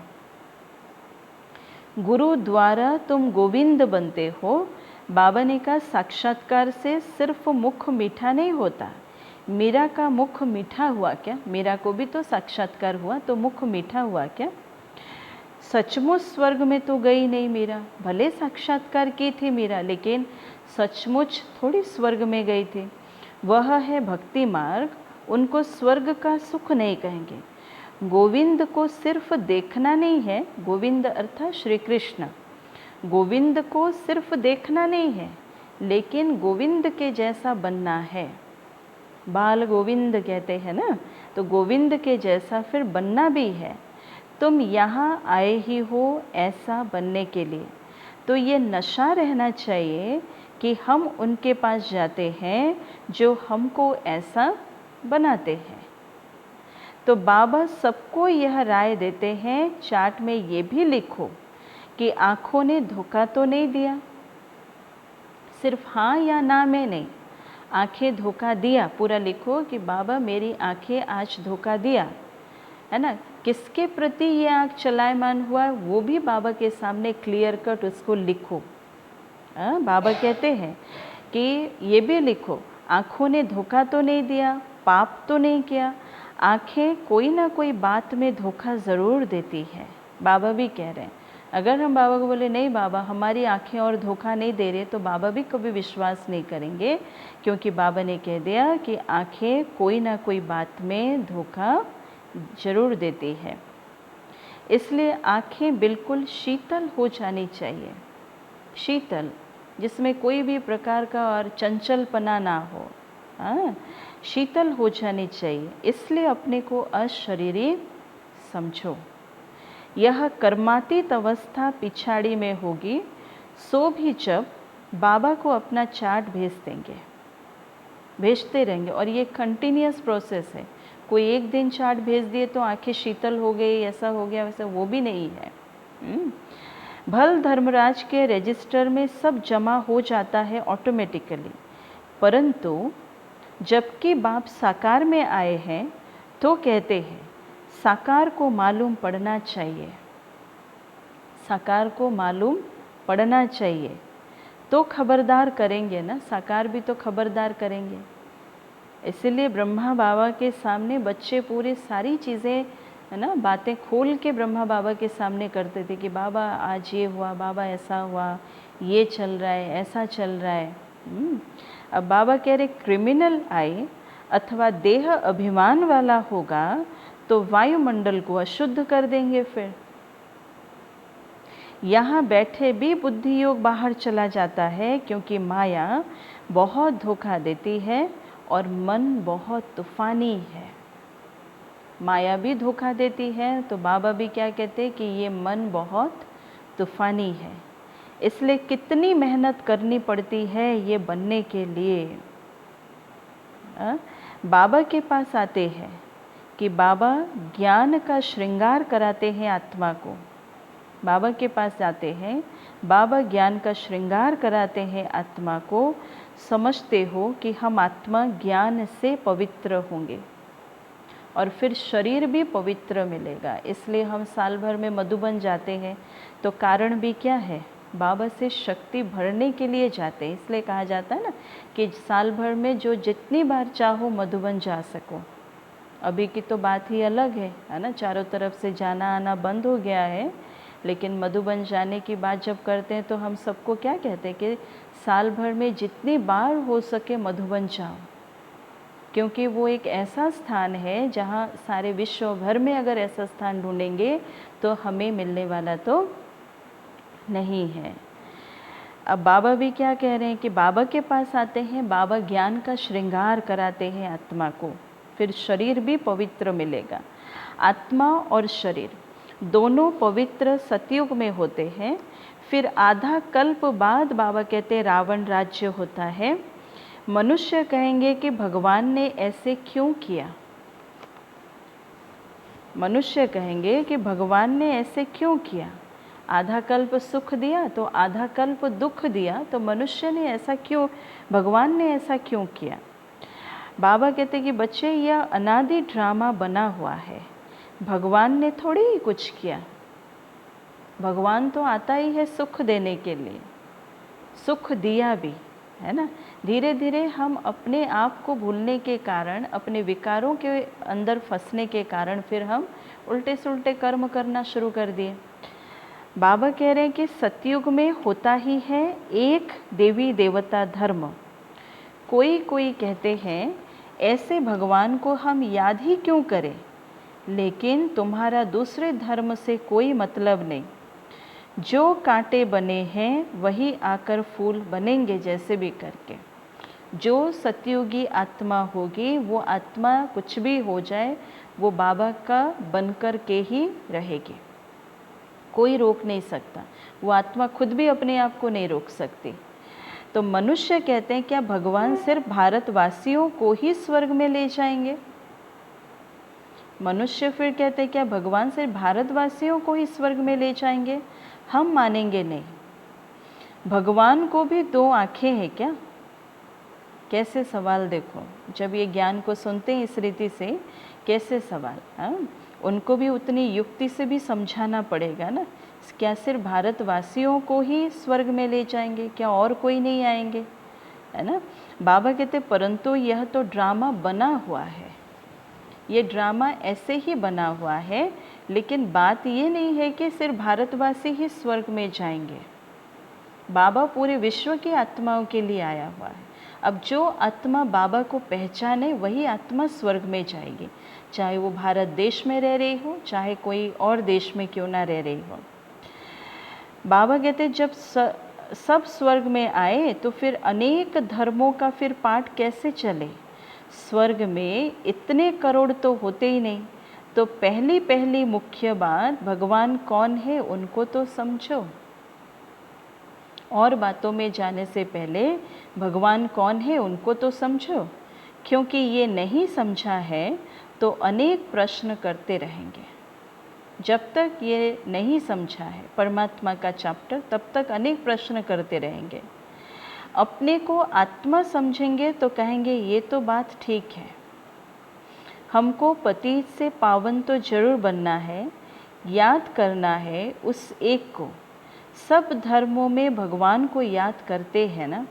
S1: गुरु द्वारा तुम गोविंद बनते हो। बाबा ने कहा साक्षात्कार से सिर्फ मुख मीठा नहीं होता। मीरा का मुख मीठा हुआ क्या? मीरा को भी तो साक्षात्कार हुआ, तो मुख मीठा हुआ क्या? सचमुच स्वर्ग में तो गई नहीं मीरा, भले साक्षात्कार की थी मीरा, लेकिन सचमुच थोड़ी स्वर्ग में गई थी। वह है भक्ति मार्ग, उनको स्वर्ग का सुख नहीं कहेंगे। गोविंद को सिर्फ देखना नहीं है, गोविंद अर्थात श्री कृष्ण, गोविंद को सिर्फ देखना नहीं है, लेकिन गोविंद के जैसा बनना है। बाल गोविंद कहते हैं ना, तो गोविंद के जैसा फिर बनना भी है। तुम यहाँ आए ही हो ऐसा बनने के लिए, तो ये नशा रहना चाहिए कि हम उनके पास जाते हैं जो हमको ऐसा बनाते हैं। तो बाबा सबको यह राय देते हैं, चार्ट में ये भी लिखो कि आँखों ने धोखा तो नहीं दिया, सिर्फ हाँ या ना में नहीं, आँखें धोखा दिया, पूरा लिखो कि बाबा मेरी आँखें आज धोखा दिया, है ना। किसके प्रति ये आँख चलायमान हुआ वो भी बाबा के सामने क्लियर कट उसको लिखो। बाबा कहते हैं कि ये भी लिखो, आँखों ने धोखा तो नहीं दिया, पाप तो नहीं किया। आँखें कोई ना कोई बात में धोखा ज़रूर देती है। बाबा भी कह रहे हैं, अगर हम बाबा को बोले नहीं बाबा हमारी आँखें और धोखा नहीं दे रहे, तो बाबा भी कभी विश्वास नहीं करेंगे, क्योंकि बाबा ने कह दिया कि आँखें कोई ना कोई बात में धोखा ज़रूर देती है। इसलिए आँखें बिल्कुल शीतल हो जानी चाहिए, शीतल, जिसमें कोई भी प्रकार का और चंचलपना ना हो, हाँ, शीतल हो जानी चाहिए। इसलिए अपने को अशरीरी समझो। यह कर्मातीत अवस्था पिछाड़ी में होगी, सो भी जब बाबा को अपना चार्ट भेजते रहेंगे, और ये कंटिन्यूस प्रोसेस है। कोई एक दिन चार्ट भेज दिए तो आंखें शीतल हो गई, ऐसा हो गया वैसा, वो भी नहीं है। भल धर्मराज के रजिस्टर में सब जमा हो जाता है ऑटोमेटिकली, परंतु जबकि बाप साकार में आए हैं तो कहते हैं साकार को मालूम पड़ना चाहिए, साकार को मालूम पड़ना चाहिए, तो खबरदार करेंगे ना, साकार भी तो खबरदार करेंगे। इसलिए ब्रह्मा बाबा के सामने बच्चे पूरी सारी चीज़ें, है ना, बातें खोल के ब्रह्मा बाबा के सामने करते थे कि बाबा आज ये हुआ, बाबा ऐसा हुआ, ये चल रहा है, ऐसा चल रहा है। अब बाबा कह रहे क्रिमिनल आए अथवा देह अभिमान वाला होगा तो वायुमंडल को अशुद्ध कर देंगे। फिर यहाँ बैठे भी बुद्धि योग बाहर चला जाता है, क्योंकि माया बहुत धोखा देती है और मन बहुत तूफानी है। माया भी धोखा देती है, तो बाबा भी क्या कहते हैं कि ये मन बहुत तूफानी है। इसलिए कितनी मेहनत करनी पड़ती है ये बनने के लिए। बाबा के पास आते हैं कि बाबा ज्ञान का श्रृंगार कराते हैं आत्मा को। बाबा के पास जाते हैं, बाबा ज्ञान का श्रृंगार कराते हैं आत्मा को। समझते हो कि हम आत्मा ज्ञान से पवित्र होंगे, और फिर शरीर भी पवित्र मिलेगा। इसलिए हम साल भर में मधुबन जाते हैं। तो कारण भी क्या है, बाबा से शक्ति भरने के लिए जाते हैं। इसलिए कहा जाता है ना कि साल भर में जो जितनी बार चाहो मधुबन जा सको। अभी की तो बात ही अलग है ना, चारों तरफ से जाना आना बंद हो गया है। लेकिन मधुबन जाने की बात जब करते हैं तो हम सबको क्या कहते हैं कि साल भर में जितनी बार हो सके मधुबन जाओ, क्योंकि वो एक ऐसा स्थान है जहाँ सारे विश्व भर में अगर ऐसा स्थान ढूंढेंगे तो हमें मिलने वाला तो नहीं है। अब बाबा भी क्या कह रहे हैं कि बाबा के पास आते हैं, बाबा ज्ञान का श्रृंगार कराते हैं आत्मा को, फिर शरीर भी पवित्र मिलेगा। आत्मा और शरीर दोनों पवित्र सतयुग में होते हैं। फिर आधा कल्प बाद बाबा कहते हैं रावण राज्य होता है। मनुष्य कहेंगे कि भगवान ने ऐसे क्यों किया। मनुष्य कहेंगे कि भगवान ने ऐसे क्यों किया, आधा कल्प सुख दिया तो आधा कल्प दुख दिया, तो मनुष्य ने ऐसा क्यों, भगवान ने ऐसा क्यों किया। बाबा कहते कि बच्चे यह अनादि ड्रामा बना हुआ है, भगवान ने थोड़ी ही कुछ किया। भगवान तो आता ही है सुख देने के लिए, सुख दिया भी है ना। धीरे धीरे हम अपने आप को भूलने के कारण, अपने विकारों के अंदर फंसने के कारण फिर हम उल्टे सुल्टे कर्म करना शुरू कर दिए। बाबा कह रहे हैं कि सतयुग में होता ही है एक देवी देवता धर्म। कोई कोई कहते हैं ऐसे भगवान को हम याद ही क्यों करें, लेकिन तुम्हारा दूसरे धर्म से कोई मतलब नहीं। जो कांटे बने हैं वही आकर फूल बनेंगे, जैसे भी करके। जो सतयुगी आत्मा होगी वो आत्मा कुछ भी हो जाए वो बाबा का बनकर के ही रहेगी, कोई रोक नहीं सकता। वो आत्मा खुद भी अपने आप को नहीं रोक सकती। तो मनुष्य कहते हैं क्या भगवान सिर्फ भारतवासियों को ही स्वर्ग में ले जाएंगे। मनुष्य फिर कहते हैं क्या भगवान सिर्फ भारतवासियों को ही स्वर्ग में ले जाएंगे। हम मानेंगे नहीं। भगवान को भी दो आंखें हैं क्या। कैसे सवाल देखो, जब ये ज्ञान को सुनते हैं इस रीति से, कैसे सवाल। हाँ, उनको भी उतनी युक्ति से भी समझाना पड़ेगा ना। क्या सिर्फ भारतवासियों को ही स्वर्ग में ले जाएंगे, क्या और कोई नहीं आएंगे, है ना। बाबा कहते परंतु यह तो ड्रामा बना हुआ है, ये ड्रामा ऐसे ही बना हुआ है, लेकिन बात ये नहीं है कि सिर्फ भारतवासी ही स्वर्ग में जाएंगे। बाबा पूरे विश्व की आत्माओं के लिए आया हुआ है। अब जो आत्मा बाबा को पहचाने वही आत्मा स्वर्ग में जाएगी, चाहे वो भारत देश में रह रही हो, चाहे कोई और देश में क्यों ना रह रही हो। बाबा कहते जब सब स्वर्ग में आए तो फिर अनेक धर्मों का फिर पाठ कैसे चले। स्वर्ग में इतने करोड़ तो होते ही नहीं। तो पहली पहली मुख्य बात भगवान कौन है उनको तो समझो। और बातों में जाने से पहले भगवान कौन है उनको तो समझो, क्योंकि ये नहीं समझा है तो अनेक प्रश्न करते रहेंगे। जब तक ये नहीं समझा है परमात्मा का चैप्टर, तब तक अनेक प्रश्न करते रहेंगे। अपने को आत्मा समझेंगे तो कहेंगे ये तो बात ठीक है, हमको पतित से पावन तो जरूर बनना है, याद करना है उस एक को। सब धर्मों में भगवान को याद करते हैं ना।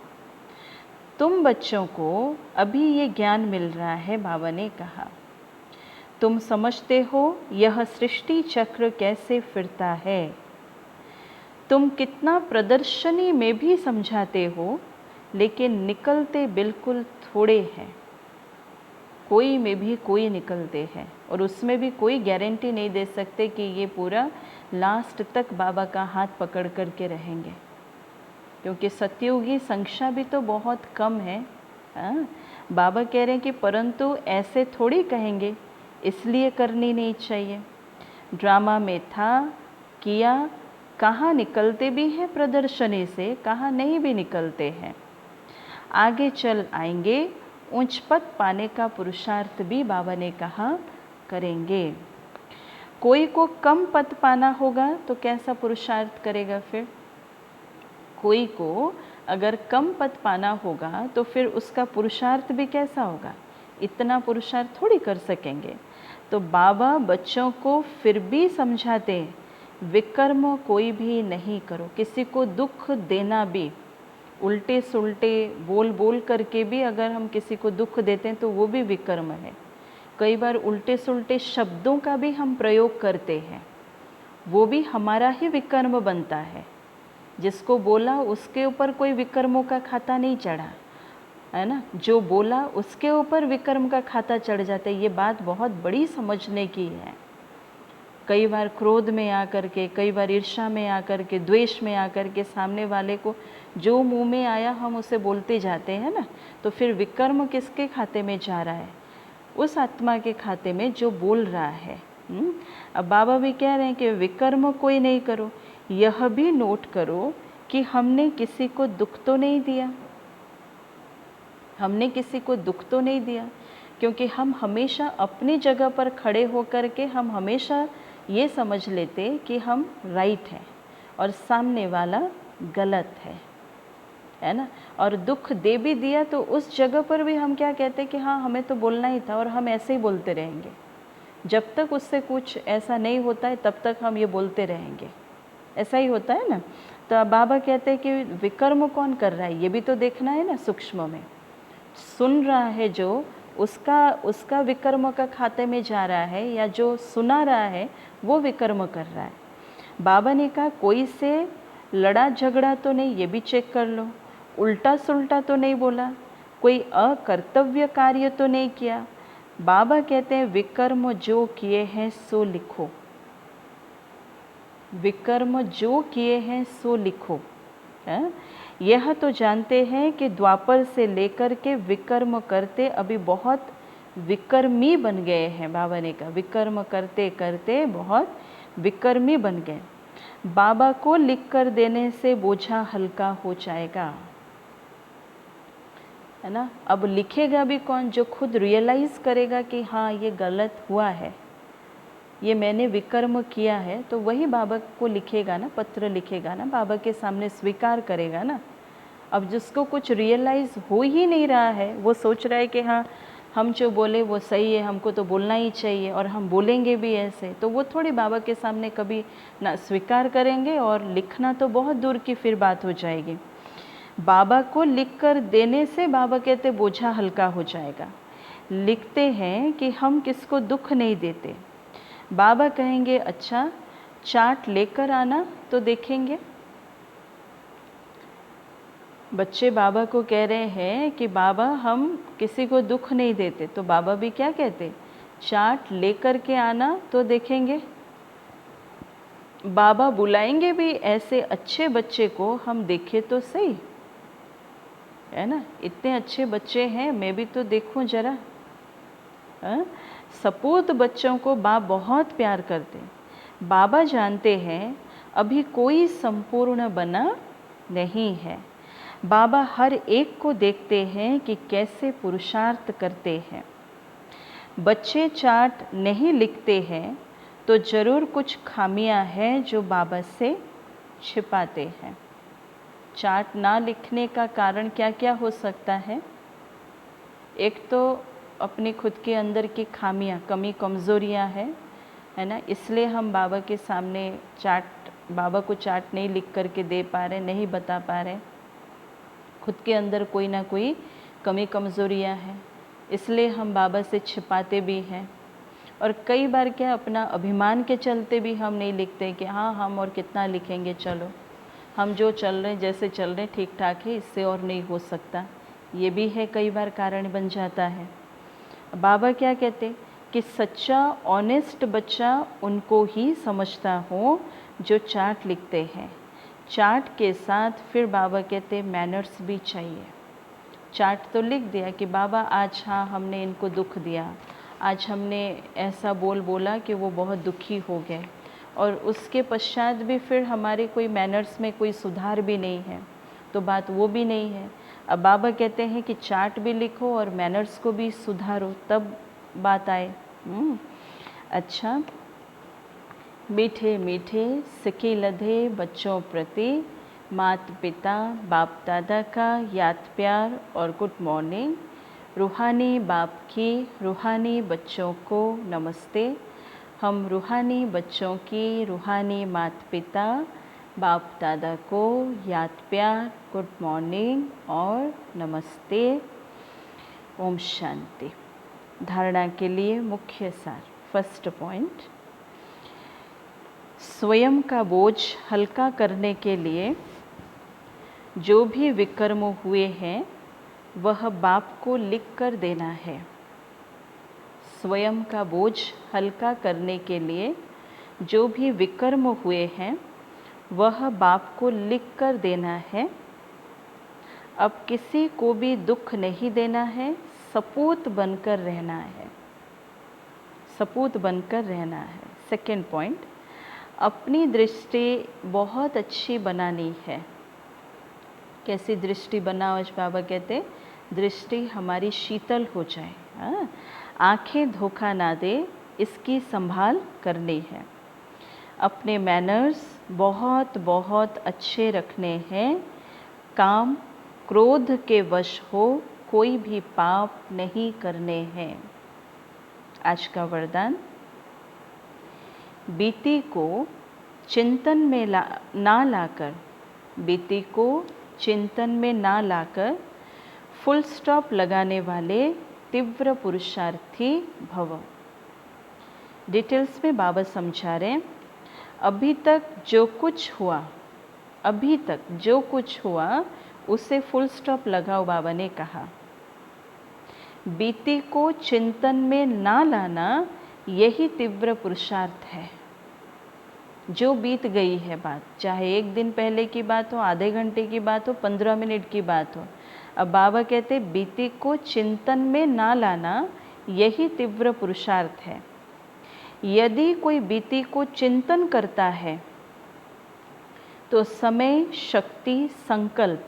S1: तुम बच्चों को अभी ये ज्ञान मिल रहा है, बाबा ने कहा। तुम समझते हो यह सृष्टि चक्र कैसे फिरता है। तुम कितना प्रदर्शनी में भी समझाते हो, लेकिन निकलते बिल्कुल थोड़े हैं। कोई में भी कोई निकलते हैं, और उसमें भी कोई गारंटी नहीं दे सकते कि ये पूरा लास्ट तक बाबा का हाथ पकड़ कर के रहेंगे, क्योंकि सतयुगी संख्या भी तो बहुत कम है। हाँ, बाबा कह रहे हैं कि परंतु ऐसे थोड़ी कहेंगे, इसलिए करनी नहीं चाहिए। ड्रामा में था, किया, कहाँ निकलते भी हैं प्रदर्शनी से, कहाँ नहीं भी निकलते हैं। आगे चल आएंगे, उच्च पद पाने का पुरुषार्थ भी बाबा ने कहा करेंगे। कोई को कम पद पाना होगा तो कैसा पुरुषार्थ करेगा फिर। कोई को अगर कम पद पाना होगा तो फिर उसका पुरुषार्थ भी कैसा होगा, इतना पुरुषार्थ थोड़ी कर सकेंगे। तो बाबा बच्चों को फिर भी समझाते हैं, विकर्म कोई भी नहीं करो, किसी को दुख देना भी, उल्टे सुल्टे बोल बोल करके भी अगर हम किसी को दुख देते हैं तो वो भी विकर्म है। कई बार उल्टे सुल्टे शब्दों का भी हम प्रयोग करते हैं, वो भी हमारा ही विकर्म बनता है। जिसको बोला उसके ऊपर कोई विकर्मों का खाता नहीं चढ़ा, है ना, जो बोला उसके ऊपर विकर्म का खाता चढ़ जाता है। ये बात बहुत बड़ी समझने की है। कई बार क्रोध में आकर के, कई बार ईर्ष्या में आकर के, द्वेष में आकर के सामने वाले को जो मुंह में आया हम उसे बोलते जाते हैं ना, तो फिर विकर्म किसके खाते में जा रहा है? उस आत्मा के खाते में जो बोल रहा है। अब बाबा भी कह रहे हैं कि विकर्म कोई नहीं करो। यह भी नोट करो कि हमने किसी को दुख तो नहीं दिया, हमने किसी को दुख तो नहीं दिया, क्योंकि हम हमेशा अपनी जगह पर खड़े होकर के हम हमेशा ये समझ लेते कि हम राइट हैं और सामने वाला गलत है ना। और दुख दे भी दिया तो उस जगह पर भी हम क्या कहते कि हाँ हमें तो बोलना ही था, और हम ऐसे ही बोलते रहेंगे। जब तक उससे कुछ ऐसा नहीं होता है तब तक हम ये बोलते रहेंगे, ऐसा ही होता है ना। तो अब बाबा कहते हैं कि विकर्म कौन कर रहा है, ये भी तो देखना है ना। सूक्ष्म में सुन रहा है जो, उसका विकर्म का खाते में जा रहा है, या जो सुना रहा है वो विकर्म कर रहा है। बाबा ने कहा कोई से लड़ा झगड़ा तो नहीं, ये भी चेक कर लो, उल्टा सुल्टा तो नहीं बोला, कोई अकर्तव्य कार्य तो नहीं किया। बाबा कहते हैं विकर्म जो किए हैं सो लिखो, विकर्म जो किए हैं सो लिखो। यह तो जानते हैं कि द्वापर से लेकर के विकर्म करते अभी बहुत विकर्मी बन गए हैं। बाबा ने कहा विकर्म करते करते बहुत विकर्मी बन गए। बाबा को लिख कर देने से बोझा हल्का हो जाएगा, है ना। अब लिखेगा भी कौन? जो खुद रियलाइज़ करेगा कि हाँ ये गलत हुआ है, ये मैंने विकर्म किया है, तो वही बाबा को लिखेगा ना, पत्र लिखेगा ना, बाबा के सामने स्वीकार करेगा ना। अब जिसको कुछ रियलाइज़ हो ही नहीं रहा है, वो सोच रहा है कि हाँ हम जो बोले वो सही है, हमको तो बोलना ही चाहिए और हम बोलेंगे भी ऐसे, तो वो थोड़ी बाबा के सामने कभी ना स्वीकार करेंगे, और लिखना तो बहुत दूर की फिर बात हो जाएगी। बाबा को लिख कर देने से बाबा कहते बोझा हल्का हो जाएगा। लिखते हैं कि हम किसको दुख नहीं देते। बाबा कहेंगे अच्छा चार्ट लेकर आना तो देखेंगे। बच्चे बाबा को कह रहे हैं कि बाबा हम किसी को दुख नहीं देते, तो बाबा भी क्या कहते, चार्ट लेकर के आना तो देखेंगे। बाबा बुलाएंगे भी ऐसे अच्छे बच्चे को, हम देखें तो सही, है ना। इतने अच्छे बच्चे हैं, मैं भी तो देखूं जरा। सपूत बच्चों को बाप बहुत प्यार करते हैं। बाबा जानते हैं अभी कोई संपूर्ण बना नहीं है। बाबा हर एक को देखते हैं कि कैसे पुरुषार्थ करते हैं। बच्चे चार्ट नहीं लिखते हैं तो ज़रूर कुछ खामियां हैं जो बाबा से छिपाते हैं। चार्ट ना लिखने का कारण क्या क्या हो सकता है? एक तो अपनी खुद के अंदर की खामियां, कमी कमज़ोरियां हैं, है ना। इसलिए हम बाबा के सामने बाबा को चार्ट नहीं लिख करके दे पा रहे, नहीं बता पा रहे। खुद के अंदर कोई ना कोई कमी कमज़ोरियां हैं, इसलिए हम बाबा से छिपाते भी हैं। और कई बार क्या अपना अभिमान के चलते भी हम नहीं लिखते कि हाँ हम और कितना लिखेंगे, चलो हम जो चल रहे हैं जैसे चल रहे हैं ठीक ठाक है, इससे और नहीं हो सकता। ये भी है कई बार कारण बन जाता है। बाबा क्या कहते कि सच्चा ऑनेस्ट बच्चा उनको ही समझता हो जो चार्ट लिखते हैं। चार्ट के साथ फिर बाबा कहते मैनर्स भी चाहिए। चार्ट तो लिख दिया कि बाबा आज हाँ हमने इनको दुख दिया, आज हमने ऐसा बोला कि वो बहुत दुखी हो गए, और उसके पश्चात भी फिर हमारे कोई मैनर्स में कोई सुधार भी नहीं है, तो बात वो भी नहीं है। अब बाबा कहते हैं कि चार्ट भी लिखो और मैनर्स को भी सुधारो, तब बात आए। अच्छा, मीठे मीठे सिके लधे बच्चों प्रति माता पिता बाप दादा का याद प्यार और गुड मॉर्निंग। रूहानी बाप की रूहानी बच्चों को नमस्ते। हम रूहानी बच्चों की रूहानी माता पिता बाप दादा को याद प्यार गुड मॉर्निंग और नमस्ते। ओम शांति। धारणा के लिए मुख्य सार। फर्स्ट पॉइंट, स्वयं का बोझ हल्का करने के लिए जो भी विकर्म हुए हैं वह बाप को लिख कर देना है। स्वयं का बोझ हल्का करने के लिए जो भी विकर्म हुए हैं वह बाप को लिख कर देना है। अब किसी को भी दुख नहीं देना है, सपूत बनकर रहना है, सपूत बनकर रहना है। सेकंड पॉइंट, अपनी दृष्टि बहुत अच्छी बनानी है। कैसी दृष्टि बनाओ? आज बाबा कहते दृष्टि हमारी शीतल हो जाए, आंखें धोखा ना दे, इसकी संभाल करनी है। अपने मैनर्स बहुत बहुत अच्छे रखने हैं। काम क्रोध के वश हो कोई भी पाप नहीं करने हैं। आज का वरदान, बीती को चिंतन में ना लाकर, बीती को चिंतन में ना लाकर फुल स्टॉप लगाने वाले तीव्र पुरुषार्थी भव। डिटेल्स में बाबा समझा रहे हैं, अभी तक जो कुछ हुआ, अभी तक जो कुछ हुआ उसे फुल स्टॉप लगाओ। बाबा ने कहा बीती को चिंतन में ना लाना यही तीव्र पुरुषार्थ है। जो बीत गई है बात, चाहे एक दिन पहले की बात हो, आधे घंटे की बात हो, 15 मिनट की बात हो, अब बाबा कहते बीती को चिंतन में ना लाना यही तीव्र पुरुषार्थ है। यदि कोई बीती को चिंतन करता है तो समय, शक्ति, संकल्प,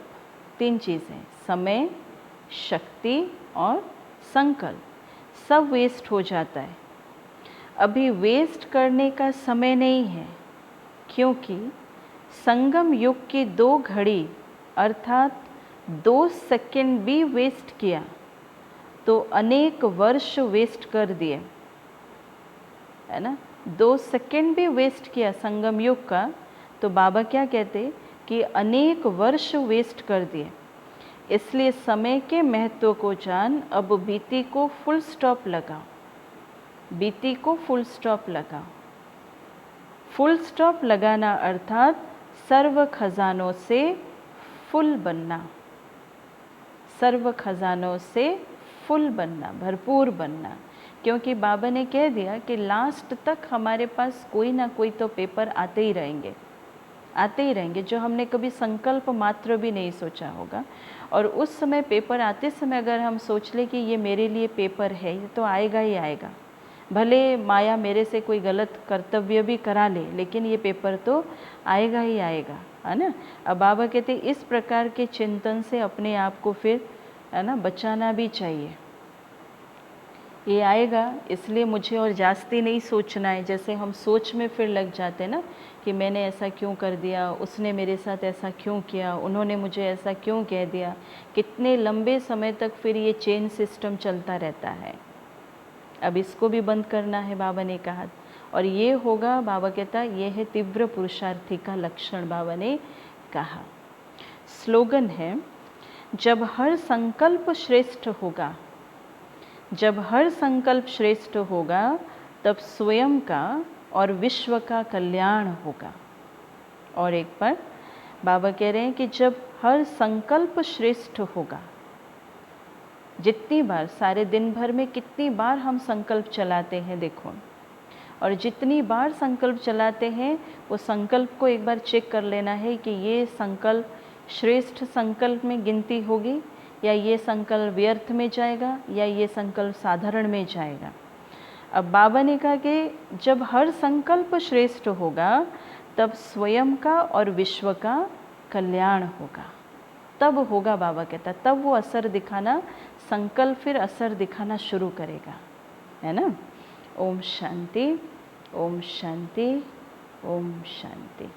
S1: तीन चीज़ें, समय, शक्ति और संकल्प, सब वेस्ट हो जाता है। अभी वेस्ट करने का समय नहीं है, क्योंकि संगम युग की 2 घड़ी अर्थात 2 सेकंड भी वेस्ट किया तो अनेक वर्ष वेस्ट कर दिए, है ना। 2 सेकंड भी वेस्ट किया संगम युग का तो बाबा क्या कहते कि अनेक वर्ष वेस्ट कर दिए। इसलिए समय के महत्व को जान, अब बीती को फुल स्टॉप लगाओ, बीती को फुल स्टॉप लगाओ। फुल स्टॉप लगाना अर्थात सर्व खजानों से फुल बनना, सर्व खजानों से फुल बनना, भरपूर बनना। क्योंकि बाबा ने कह दिया कि लास्ट तक हमारे पास कोई ना कोई तो पेपर आते ही रहेंगे, आते ही रहेंगे, जो हमने कभी संकल्प मात्र भी नहीं सोचा होगा। और उस समय पेपर आते समय अगर हम सोच ले कि ये मेरे लिए पेपर है, ये तो आएगा ही आएगा, भले माया मेरे से कोई गलत कर्तव्य भी करा ले, लेकिन ये पेपर तो आएगा ही आएगा, है ना। अब बाबा कहते इस प्रकार के चिंतन से अपने आप को फिर, है ना, बचाना भी चाहिए। ये आएगा, इसलिए मुझे और जास्ती नहीं सोचना है। जैसे हम सोच में फिर लग जाते हैं ना कि मैंने ऐसा क्यों कर दिया, उसने मेरे साथ ऐसा क्यों किया, उन्होंने मुझे ऐसा क्यों कह दिया, कितने लंबे समय तक फिर ये चेन सिस्टम चलता रहता है। अब इसको भी बंद करना है, बाबा ने कहा। और ये होगा, बाबा कहता ये है तीव्र पुरुषार्थी का लक्षण, बाबा ने कहा। स्लोगन है, जब हर संकल्प श्रेष्ठ होगा, जब हर संकल्प श्रेष्ठ होगा तब स्वयं का और विश्व का कल्याण होगा। और एक बार बाबा कह रहे हैं कि जब हर संकल्प श्रेष्ठ होगा, जितनी बार, सारे दिन भर में कितनी बार हम संकल्प चलाते हैं देखो, और जितनी बार संकल्प चलाते हैं वो संकल्प को एक बार चेक कर लेना है कि ये संकल्प श्रेष्ठ संकल्प में गिनती होगी या ये संकल्प व्यर्थ में जाएगा या ये संकल्प साधारण में जाएगा। अब बाबा ने कहा कि जब हर संकल्प श्रेष्ठ होगा तब स्वयं का और विश्व का कल्याण होगा, तब होगा, बाबा कहता, तब वो असर दिखाना, संकल्प फिर असर दिखाना शुरू करेगा, है ना। ओम शांति, ओम शांति, ओम शांति।